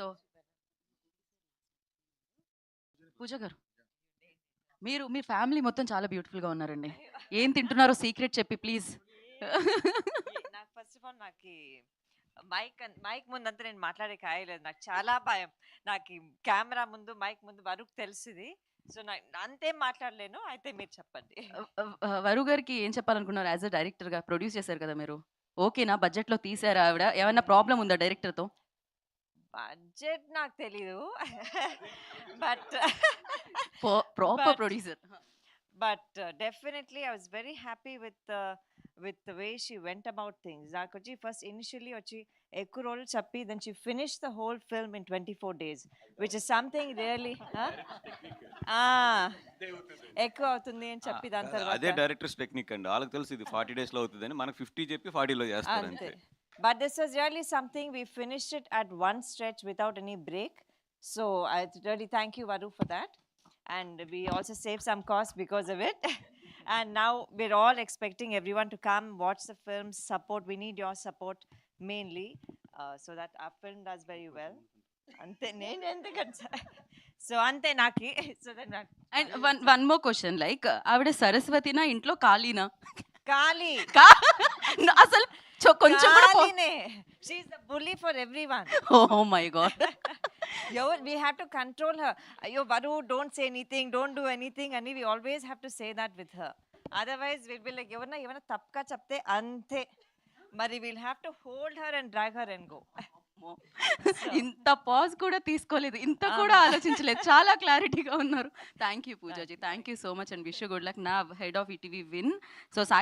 So పూజ గారు, మీ family మొత్తం చాలా బ్యూటిఫుల్గా ఉన్నారండి. ఏం తింటున్నారో సీక్రెట్ చెప్పి ప్లీజ్. నాకు ఫస్ట్ ఆఫ్ ఆల్ నాకు మైక్ ముందంతా నేను మాట్లాడే కాయలేదు. నాకు చాలా భయం. నాకు కెమెరా ముందు మైక్ ముందు వరకు తెలిసింది. సో అంతేం మాట్లాడలేను. అయితే మీరు చెప్పండి. వరు గారికి ఏం చెప్పాలనుకున్నారు? యాజ్ అ డైరెక్టర్గా ప్రొడ్యూస్ చేశారు కదా మీరు. ఓకేనా? బడ్జెట్లో తీసారా ఆవిడ? ఏమైనా ప్రాబ్లం ఉందా డైరెక్టర్తో? బడ్జెట్ నాకు తెలీదు. But proper producer. but definitely I was very happy with the way she went about things. Like first initially ekku role chappi, then she finished the whole film in 24 days, which is something really ఎక్కువ అవుతుంది అని చెప్పి దాని తర్వాత అదే directors technique అండి. వాళ్ళకి తెలుసు ఇది 40 డేస్ లో అవుతుందని. మనకు 50 చెప్పి 40 లో చేస్తారు అంతే. But this was really something, we finished it at one stretch without any break. So I really thank you, Varu, for that. And we also saved some costs because of it. And now we're all expecting everyone to come watch the film, support. We need your support mainly, so that our film does very well. Ante nenu endukanta so ante naki so that and one more question, like ఆవిడ సరస్వతినా ఇంట్లో ఖాళీనా? kali అసలు కొంచెం కూడా kaline, she is the bully for everyone. Oh my god. We have to control her. Ayo Varu, don't say anything, don't do anything, and we always have to say that with her. Otherwise we'll be like evarna tapka chapte ante, mari we'll have to hold her and drag her and go. ఇంత pause కూడా తీసుకోలేదు, ఇంత కూడా ఆలోచించలేదు. చాలా క్లారిటీగా ఉన్నారు. Thank you Pooja ji, thank you so much and wish you good luck. నా head of ETV Win. So Sai